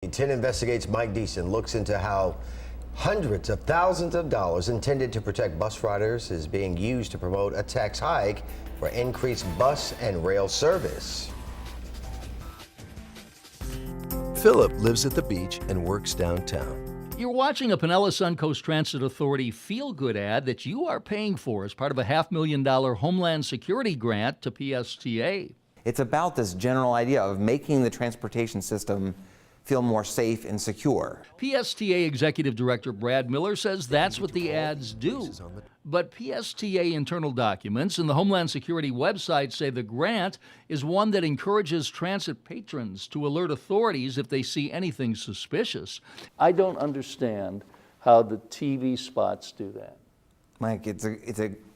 10 Investigates Mike Deason looks into how hundreds of thousands of dollars intended to protect bus riders is being used to promote a tax hike for increased bus and rail service. Philip lives at the beach and works downtown. You're watching a Pinellas Suncoast Transit Authority feel-good ad that you are paying for as part of a $500,000 Homeland Security Grant to PSTA. It's about this general idea of making the transportation system feel more safe and secure. PSTA Executive Director Brad Miller says that's what the ads do. But PSTA internal documents and the Homeland Security website say the grant is one that encourages transit patrons to alert authorities if they see anything suspicious. I don't understand how the TV spots do that. Mike,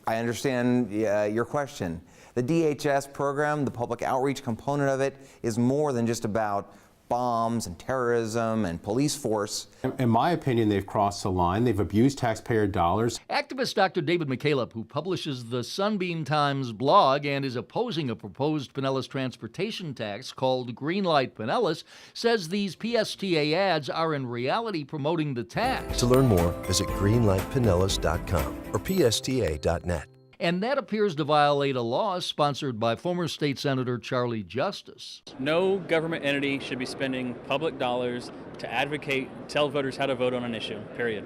I understand your question. The DHS program, the public outreach component of it, is more than just about bombs and terrorism and police force. In my opinion, they've crossed the line. They've abused taxpayer dollars. Activist Dr. David McCaleb, who publishes the Sunbeam Times blog and is opposing a proposed Pinellas transportation tax called Greenlight Pinellas, says these PSTA ads are in reality promoting the tax. To learn more, visit greenlightpinellas.com or psta.net. And that appears to violate a law sponsored by former state senator Charlie Justice. No government entity should be spending public dollars to advocate, tell voters how to vote on an issue, period.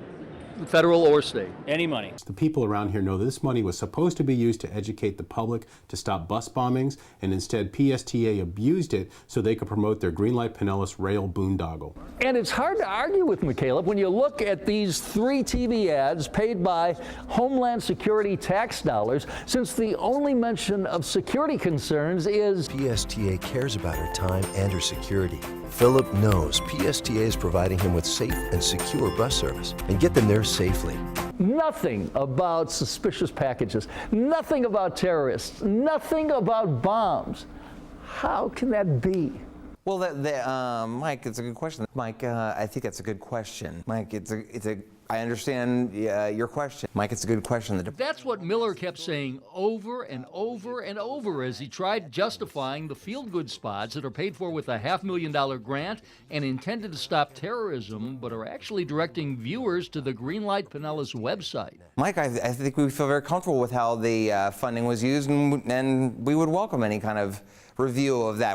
Federal or state. Any money. The people around here know that this money was supposed to be used to educate the public to stop bus bombings, and instead PSTA abused it so they could promote their Greenlight Pinellas rail boondoggle. And it's hard to argue with McCaleb when you look at these 3 TV ads paid by Homeland Security tax dollars, since the only mention of security concerns is PSTA cares about her time and her security. Philip knows PSTA is providing him with safe and secure bus service and get them there safely. nothing about suspicious packages, nothing about terrorists, nothing about bombs. How can that be? Well, Mike, it's a good question. Mike, I think that's a good question. Mike, I understand your question. Mike, it's a good question. That's what Miller kept saying over and over and over as he tried justifying the feel-good spots that are paid for with a $500,000 grant and intended to stop terrorism, but are actually directing viewers to the Greenlight Pinellas website. Mike, I think we feel very comfortable with how the funding was used, and we would welcome any kind of review of that.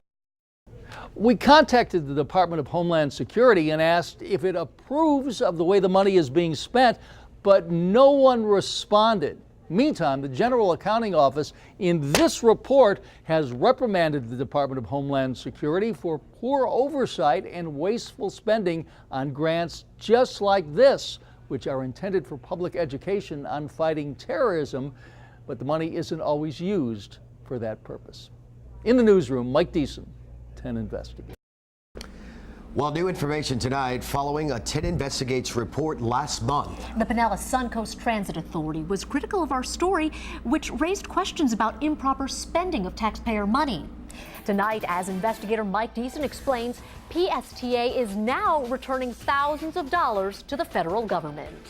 We contacted the Department of Homeland Security and asked if it approves of the way the money is being spent, but no one responded. Meantime, the General Accounting Office in this report has reprimanded the Department of Homeland Security for poor oversight and wasteful spending on grants just like this, which are intended for public education on fighting terrorism, but the money isn't always used for that purpose. In the newsroom, Mike Deason, 10 Investigates. Well, new information tonight following a 10 Investigates report last month. The Pinellas Suncoast Transit Authority was critical of our story, which raised questions about improper spending of taxpayer money. Tonight, as investigator Mike Deason explains, PSTA is now returning thousands of dollars to the federal government.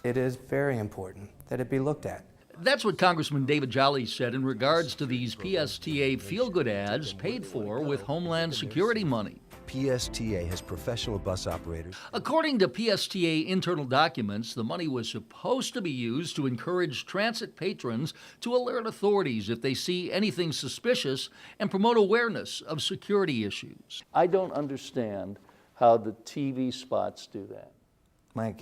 It is very important that it be looked at. That's what Congressman David Jolly said in regards to these PSTA feel-good ads paid for with Homeland Security money. PSTA has professional bus operators. According to PSTA internal documents, the money was supposed to be used to encourage transit patrons to alert authorities if they see anything suspicious and promote awareness of security issues. I don't understand how the TV spots do that. Mike,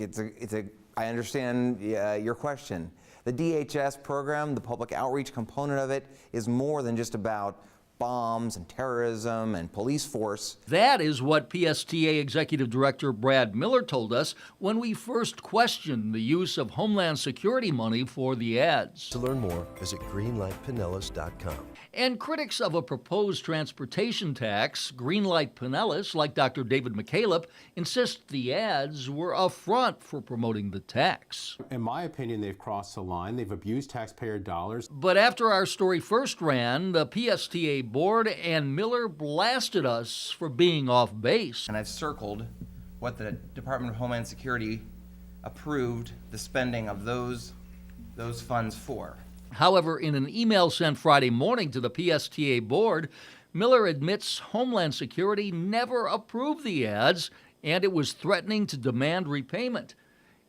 I understand your question. The DHS program, the public outreach component of it, is more than just about bombs and terrorism and police force. That is what PSTA Executive Director Brad Miller told us when we first questioned the use of Homeland Security money for the ads. To learn more, visit greenlightpinellas.com. And critics of a proposed transportation tax, Greenlight Pinellas, like Dr. David McCaleb, insist the ads were a front for promoting the tax. In my opinion, they've crossed the line. They've abused taxpayer dollars. But after our story first ran, the PSTA board and Miller blasted us for being off base. And I've circled what the Department of Homeland Security approved the spending of those funds for. However, in an email sent Friday morning to the PSTA board, Miller admits Homeland Security never approved the ads, and it was threatening to demand repayment.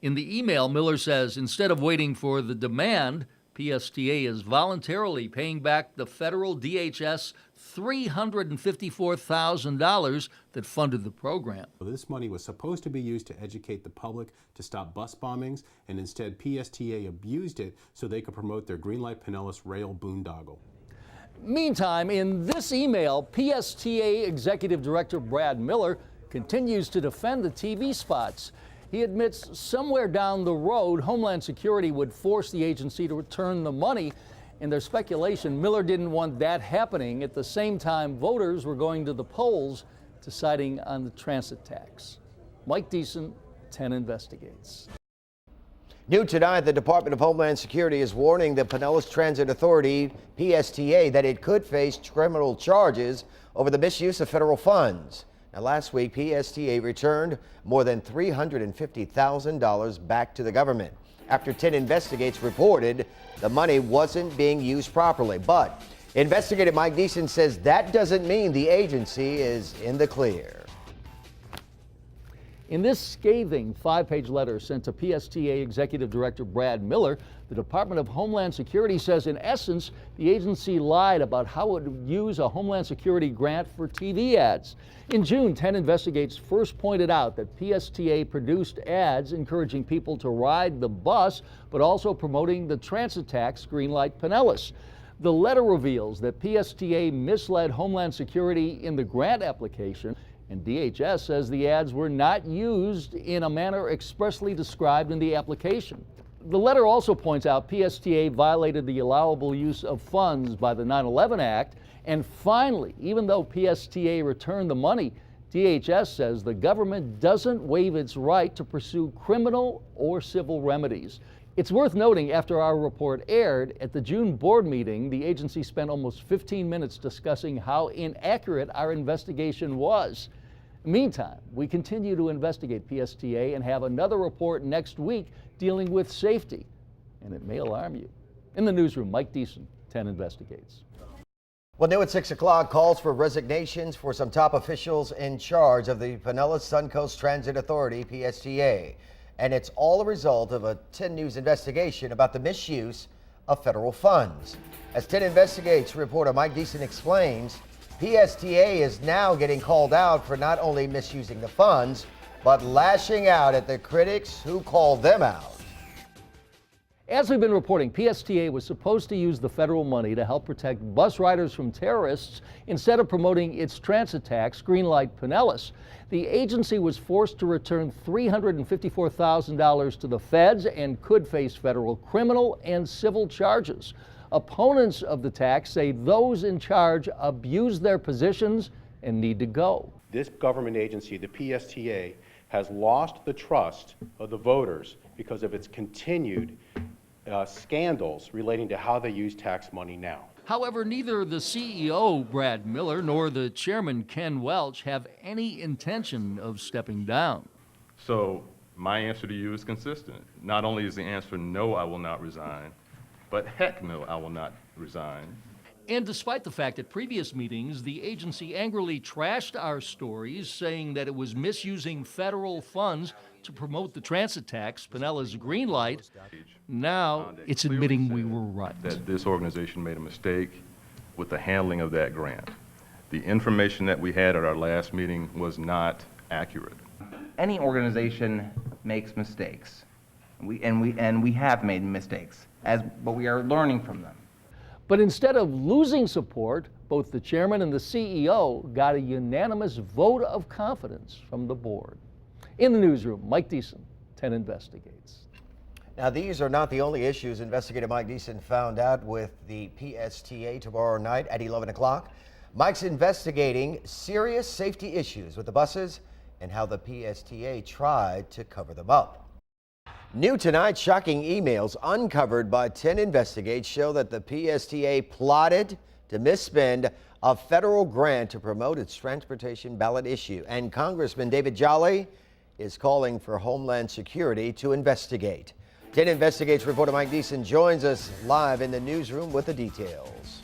In the email, Miller says instead of waiting for the demand, PSTA is voluntarily paying back the federal DHS $354,000 that funded the program. This money was supposed to be used to educate the public to stop bus bombings, and instead PSTA abused it so they could promote their Greenlight Pinellas rail boondoggle. Meantime, in this email, PSTA Executive Director Brad Miller continues to defend the TV spots. He admits somewhere down the road, Homeland Security would force the agency to return the money. In their speculation, Miller didn't want that happening at the same time voters were going to the polls deciding on the transit tax. Mike Deason, 10 Investigates. New tonight, the Department of Homeland Security is warning the Pinellas Transit Authority, PSTA, that it could face criminal charges over the misuse of federal funds. Now, last week, PSTA returned more than $350,000 back to the government after 10 Investigates reported the money wasn't being used properly. But investigator Mike Deason says that doesn't mean the agency is in the clear. In this scathing 5-page letter sent to PSTA Executive Director Brad Miller, the Department of Homeland Security says, in essence, the agency lied about how it would use a Homeland Security grant for TV ads. In June, 10 Investigates first pointed out that PSTA produced ads encouraging people to ride the bus, but also promoting the transit tax Greenlight Pinellas. The letter reveals that PSTA misled Homeland Security in the grant application, and DHS says the ads were not used in a manner expressly described in the application. The letter also points out PSTA violated the allowable use of funds by the 9/11 Act. And finally, even though PSTA returned the money, DHS says the government doesn't waive its right to pursue criminal or civil remedies. It's worth noting, after our report aired, at the June board meeting, the agency spent almost 15 minutes discussing how inaccurate our investigation was. Meantime, we continue to investigate PSTA and have another report next week dealing with safety, and it may alarm you. In the newsroom, Mike Deason, 10 Investigates. Well, new at 6 o'clock, calls for resignations for some top officials in charge of the Pinellas Suncoast Transit Authority, PSTA. And it's all a result of a 10 News investigation about the misuse of federal funds. As 10 Investigates reporter Mike Deason explains, PSTA is now getting called out for not only misusing the funds, but lashing out at the critics who called them out. As we've been reporting, PSTA was supposed to use the federal money to help protect bus riders from terrorists instead of promoting its transit tax, Greenlight Pinellas. The agency was forced to return $354,000 to the feds and could face federal criminal and civil charges. Opponents of the tax say those in charge abused their positions and need to go. This government agency, the PSTA, has lost the trust of the voters because of its continued scandals relating to how they use tax money now. However, neither the CEO, Brad Miller, nor the chairman, Ken Welch, have any intention of stepping down. So my answer to you is consistent. Not only is the answer no, I will not resign, but heck no, I will not resign. And despite the fact at previous meetings, the agency angrily trashed our stories, saying that it was misusing federal funds to promote the transit tax, Pinellas Greenlight, now it's admitting we were right. That this organization made a mistake with the handling of that grant. The information that we had at our last meeting was not accurate. Any organization makes mistakes. We have made mistakes, but we are learning from them. But instead of losing support, both the chairman and the CEO got a unanimous vote of confidence from the board. In the newsroom, Mike Deason, 10 Investigates. Now, these are not the only issues investigator Mike Deason found out with the PSTA tomorrow night at 11 o'clock. Mike's investigating serious safety issues with the buses and how the PSTA tried to cover them up. New tonight, shocking emails uncovered by 10 Investigates show that the PSTA plotted to misspend a federal grant to promote its transportation ballot issue. And Congressman David Jolly is calling for Homeland Security to investigate. 10 Investigates reporter Mike Deason joins us live in the newsroom with the details.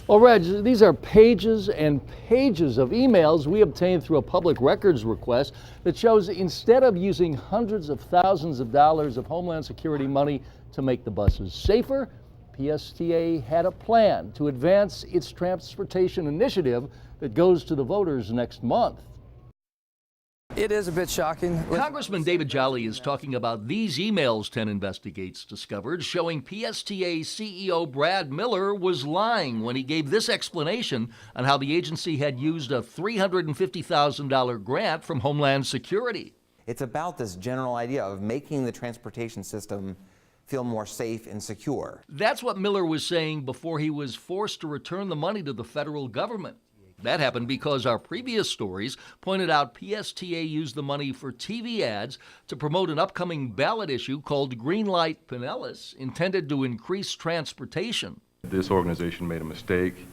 Well, Reg, these are pages and pages of emails we obtained through a public records request that shows instead of using hundreds of thousands of dollars of Homeland Security money to make the buses safer, PSTA had a plan to advance its transportation initiative that goes to the voters next month. It is a bit shocking. Congressman David Jolly is talking about these emails 10 Investigates discovered showing PSTA CEO Brad Miller was lying when he gave this explanation on how the agency had used a $350,000 grant from Homeland Security. It's about this general idea of making the transportation system feel more safe and secure. That's what Miller was saying before he was forced to return the money to the federal government. That happened because our previous stories pointed out PSTA used the money for TV ads to promote an upcoming ballot issue called Greenlight Pinellas, intended to increase transportation. This organization made a mistake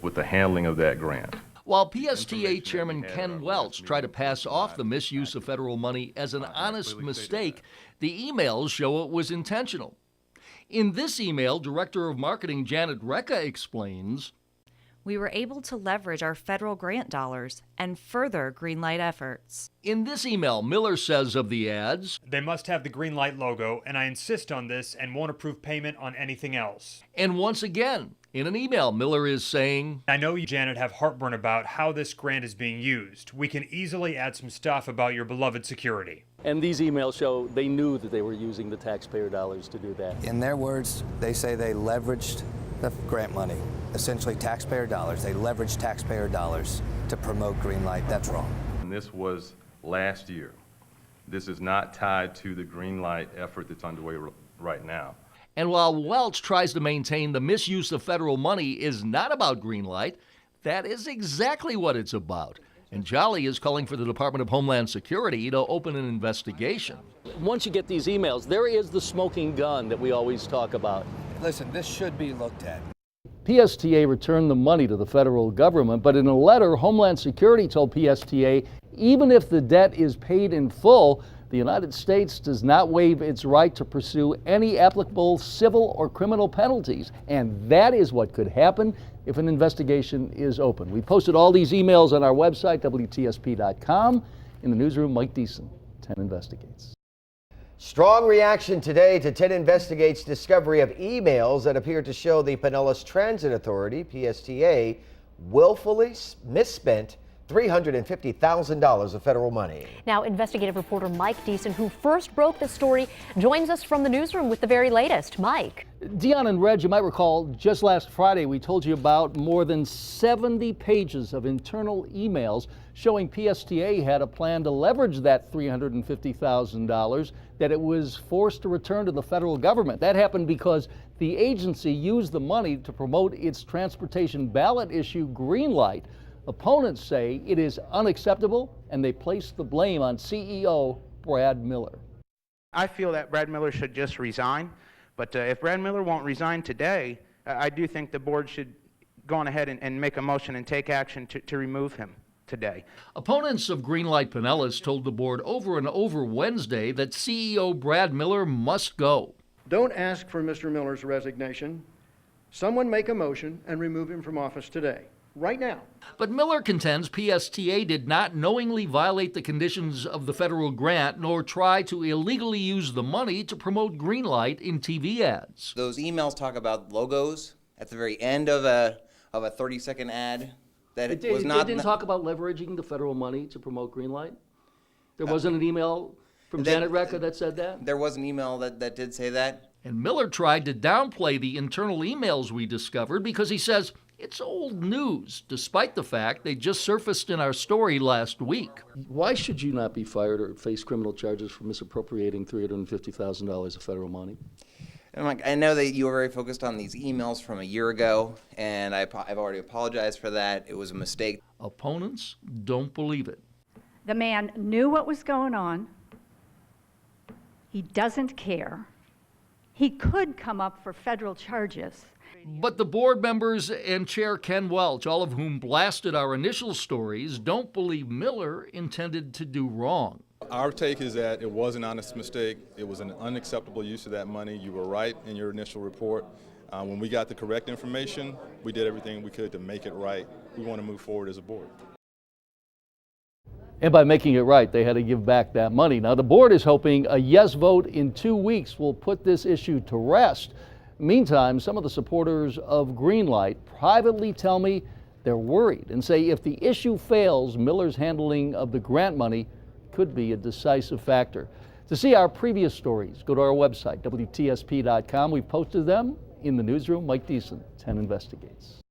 with the handling of that grant. While PSTA Chairman Ken Welch tried to pass off the misuse of federal money as an honest mistake, the emails show it was intentional. In this email, Director of Marketing Janet Recca explains, we were able to leverage our federal grant dollars and further Greenlight efforts. In this email, Miller says of the ads, they must have the Greenlight logo, and I insist on this and won't approve payment on anything else. And once again, in an email, Miller is saying, I know you, Janet, have heartburn about how this grant is being used. We can easily add some stuff about your beloved security. And these emails show they knew that they were using the taxpayer dollars to do that. In their words, they say they leveraged the grant money, essentially taxpayer dollars. They leveraged taxpayer dollars to promote Greenlight. That's wrong. And this was last year. This is not tied to the Greenlight effort that's underway right now. And while Welch tries to maintain the misuse of federal money is not about Greenlight, that is exactly what it's about. And Jolly is calling for the Department of Homeland Security to open an investigation. Once you get these emails, there is the smoking gun that we always talk about. Listen, this should be looked at. PSTA returned the money to the federal government, but in a letter, Homeland Security told PSTA, even if the debt is paid in full, the United States does not waive its right to pursue any applicable civil or criminal penalties. And that is what could happen if an investigation is open. We posted all these emails on our website, WTSP.com. In the newsroom, Mike Deason, 10 Investigates. Strong reaction today to 10 Investigates' discovery of emails that appear to show the Pinellas Transit Authority, PSTA, willfully misspent $350,000 of federal money. Now, investigative reporter Mike Deason, who first broke the story, joins us from the newsroom with the very latest. Mike. Dion and Reg, you might recall just last Friday we told you about more than 70 pages of internal emails showing PSTA had a plan to leverage that $350,000 that it was forced to return to the federal government. That happened because the agency used the money to promote its transportation ballot issue, Greenlight. Opponents say it is unacceptable, and they place the blame on CEO Brad Miller. I feel that Brad Miller should just resign, but if Brad Miller won't resign today, I do think the board should go on ahead and make a motion and take action to remove him today. Opponents of Greenlight Pinellas told the board over and over Wednesday that CEO Brad Miller must go. Don't ask for Mr. Miller's resignation. Someone make a motion and remove him from office today. Right now. But Miller contends PSTA did not knowingly violate the conditions of the federal grant nor try to illegally use the money to promote Greenlight in TV ads. Those emails talk about logos at the very end of a 30-second ad. That It didn't talk about leveraging the federal money to promote Greenlight? There wasn't an email from Janet Recca that said that? There was an email that did say that. And Miller tried to downplay the internal emails we discovered because he says it's old news, despite the fact they just surfaced in our story last week. Why should you not be fired or face criminal charges for misappropriating $350,000 of federal money? I know that you were very focused on these emails from a year ago, and I've already apologized for that. It was a mistake. Opponents don't believe it. The man knew what was going on. He doesn't care. He could come up for federal charges. But the board members and Chair Ken Welch, all of whom blasted our initial stories, don't believe Miller intended to do wrong. Our take is that it was an honest mistake. It was an unacceptable use of that money. You were right in your initial report. When we got the correct information, we did everything we could to make it right. We want to move forward as a board. And by making it right, they had to give back that money. Now, the board is hoping a yes vote in 2 weeks will put this issue to rest. Meantime, some of the supporters of Greenlight privately tell me they're worried and say if the issue fails, Miller's handling of the grant money could be a decisive factor. To see our previous stories, go to our website, WTSP.com. We've posted them in the newsroom. Mike Deason, 10 Investigates.